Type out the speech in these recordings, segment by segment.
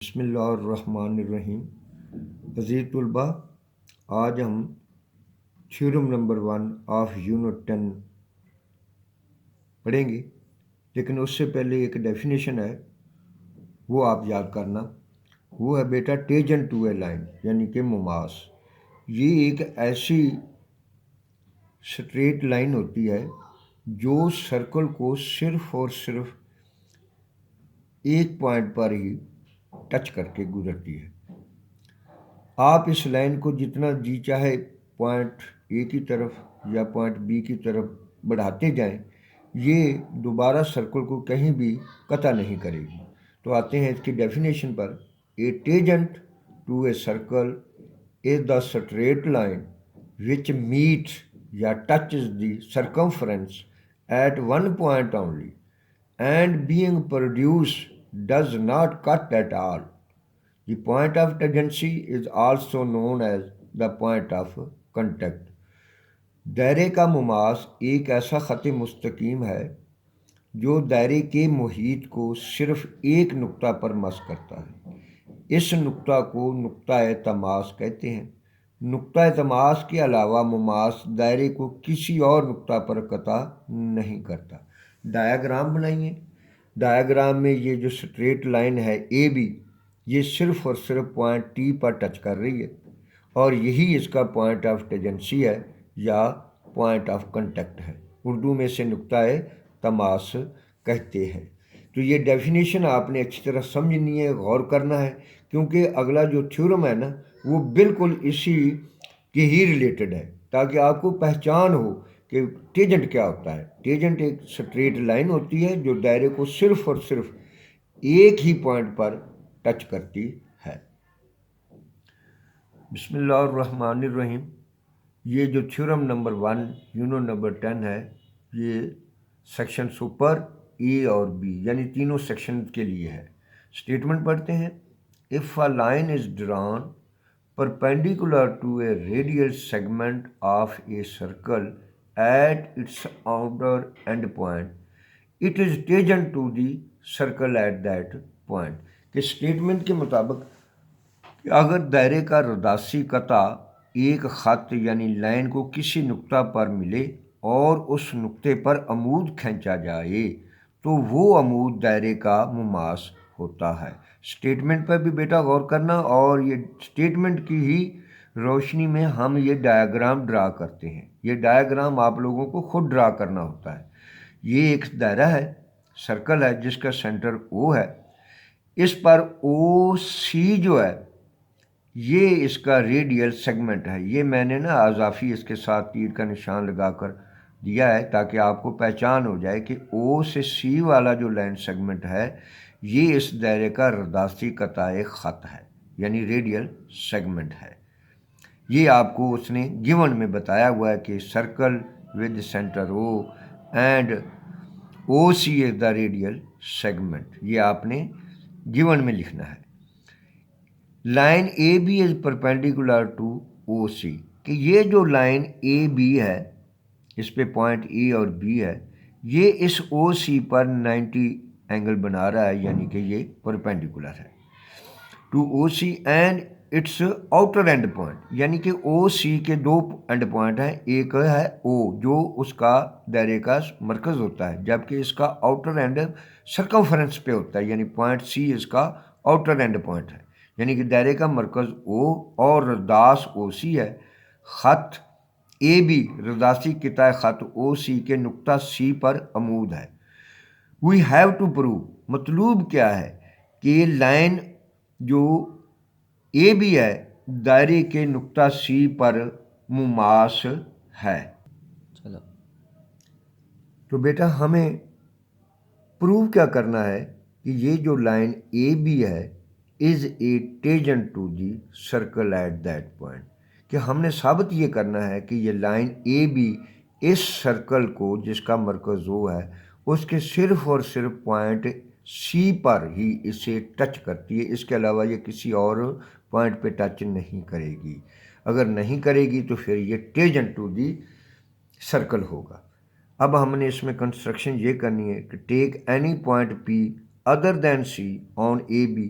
بسم اللہ الرحمن الرحیم۔ عزیز طلباء، آج ہم تھیورم نمبر 1 آف یونٹ 10 پڑھیں گے، لیکن اس سے پہلے ایک ڈیفینیشن ہے، وہ آپ یاد کرنا۔ وہ ہے بیٹا ٹیجنٹ ٹو اے لائن، یعنی کہ مماس۔ یہ ایک ایسی سٹریٹ لائن ہوتی ہے جو سرکل کو صرف اور صرف ایک پوائنٹ پر ہی ٹچ کر کے گزرتی ہے۔ آپ اس لائن کو جتنا جی چاہے پوائنٹ اے کی طرف یا پوائنٹ بی کی طرف بڑھاتے جائیں، یہ دوبارہ سرکل کو کہیں بھی قطع نہیں کرے گی۔ تو آتے ہیں اس کی ڈیفینیشن پر۔ A tangent to a circle is the straight line which meet یا touches the circumference at one point only and being produced does not cut at all. The point of tangency is also known as the point of contact۔ دائرے کا مماس ایک ایسا خط مستقیم ہے جو دائرے کے محیط کو صرف ایک نقطہ پر مس کرتا ہے۔ اس نقطہ کو نقطہ تماس کہتے ہیں۔ نقطہ تماس کے علاوہ مماس دائرے کو کسی اور نقطہ پر قطع نہیں کرتا۔ ڈایاگرام بنائیے۔ ڈایاگرام میں یہ جو سٹریٹ لائن ہے اے بی، یہ صرف اور صرف پوائنٹ ٹی پر ٹچ کر رہی ہے، اور یہی اس کا پوائنٹ آف ٹینجنسی ہے یا پوائنٹ آف کنٹیکٹ ہے۔ اردو میں سے نقطہ تماس کہتے ہیں۔ تو یہ ڈیفینیشن آپ نے اچھی طرح سمجھنی ہے، غور کرنا ہے، کیونکہ اگلا جو تھیورم ہے نا، وہ بالکل اسی کے ہی ریلیٹڈ ہے، تاکہ آپ کو پہچان ہو کہ ٹیجنٹ کیا ہوتا ہے۔ ٹیجنٹ ایک سٹریٹ لائن ہوتی ہے جو دائرے کو صرف اور صرف ایک ہی پوائنٹ پر ٹچ کرتی ہے۔ بسم اللہ الرحمن الرحیم۔ یہ جو تھیورم نمبر 1 یونٹ نمبر 10 ہے، یہ سیکشن سپر اے اور بی یعنی تینوں سیکشن کے لیے ہے۔ سٹیٹمنٹ پڑھتے ہیں۔ If a line is drawn perpendicular to a radial segment of a circle at its outer end point, it is tangent to the circle at that point۔ کہ statement کے مطابق کہ اگر دائرے کا رداسی قطع ایک خط یعنی لائن کو کسی نقطہ پر ملے اور اس نقطے پر عمود کھینچا جائے تو وہ عمود دائرے کا مماس ہوتا ہے۔ سٹیٹمنٹ پر بھی بیٹا غور کرنا، اور یہ سٹیٹمنٹ کی ہی روشنی میں ہم یہ ڈایاگرام ڈرا کرتے ہیں۔ یہ ڈایاگرام آپ لوگوں کو خود ڈرا کرنا ہوتا ہے۔ یہ ایک دائرہ ہے، سرکل ہے، جس کا سینٹر او ہے۔ اس پر او سی جو ہے یہ اس کا ریڈیل سیگمنٹ ہے۔ یہ میں نے نا اضافی اس کے ساتھ تیر کا نشان لگا کر دیا ہے تاکہ آپ کو پہچان ہو جائے کہ او سے سی والا جو لائن سیگمنٹ ہے یہ اس دائرے کا رداسی قطع خط ہے، یعنی ریڈیل سیگمنٹ ہے۔ یہ آپ کو اس نے گیون میں بتایا ہوا ہے کہ circle with centre O and O C is the radial segment. یہ آپ نے گیون میں لکھنا ہے۔ Line A B is perpendicular to O C, کہ یہ جو لائن اے بی ہے، اس پہ پوائنٹ اے اور بی ہے، یہ اس او سی پر 90 اینگل بنا رہا ہے، یعنی کہ یہ پرپینڈیکولر ہے to O C and its outer end point, یعنی کہ او سی کے دو اینڈ پوائنٹ ہیں۔ ایک ہے او جو اس کا دائرے کا مرکز ہوتا ہے، جبکہ اس کا آؤٹر اینڈ سرکمفرنس پہ ہوتا ہے، یعنی پوائنٹ سی اس کا آؤٹر اینڈ پوائنٹ ہے، یعنی کہ دائرے کا مرکز او اور رداس او سی ہے۔ خط اے بی رداسی قطع خط او سی کے نقطہ سی پر عمود ہے۔ وی ہیو ٹو پروو، مطلوب کیا ہے کہ لائن جو اے بی ہے دائرے کے نقطہ سی پر مماس ہے۔ چلو تو بیٹا ہمیں پروو کیا کرنا ہے کہ یہ جو لائن اے بی ہے is a tangent to the circle at that point, کہ ہم نے ثابت یہ کرنا ہے کہ یہ لائن اے بی اس سرکل کو جس کا مرکز او ہے اس کے صرف اور صرف پوائنٹ سی پر ہی اسے ٹچ کرتی ہے، اس کے علاوہ یہ کسی اور پوائنٹ پہ ٹچ نہیں کرے گی۔ اگر نہیں کرے گی تو پھر یہ ٹیجنٹ ٹو دی سرکل ہوگا۔ اب ہم نے اس میں کنسٹرکشن یہ کرنی ہے کہ take any point P other than C on A B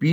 P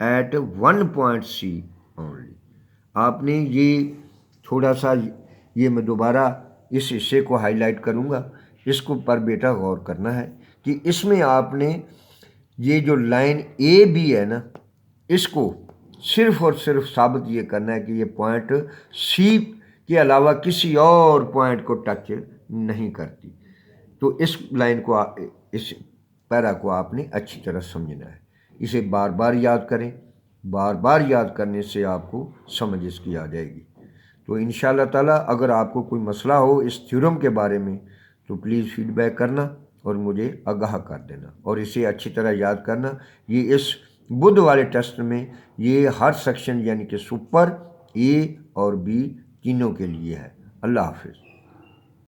at one point C only. آپ نے یہ تھوڑا سا یہ میں دوبارہ اس حصے کو ہائی لائٹ کروں گا، اس کو پر بیٹا غور کرنا ہے کہ اس میں آپ نے یہ جو لائن اے بی ہے نا، اس کو صرف اور صرف ثابت یہ کرنا ہے کہ یہ پوائنٹ سی کے علاوہ کسی اور پوائنٹ کو ٹچ نہیں کرتی. تو اس لائن کو اس پیرا کو آپ نے اچھی طرح سمجھنا ہے. اسے بار بار یاد کریں، بار بار یاد کرنے سے آپ کو سمجھ اس کی آ جائے گی. تو انشاءاللہ تعالیٰ اگر آپ کو کوئی مسئلہ ہو اس تھیورم کے بارے میں تو پلیز فیڈ بیک کرنا اور مجھے آگاہ کر دینا، اور اسے اچھی طرح یاد کرنا. یہ اس بدھ والے ٹیسٹ میں یہ ہر سیکشن یعنی کہ سپر، اے اور بی تینوں کے لیے ہے. اللہ حافظ.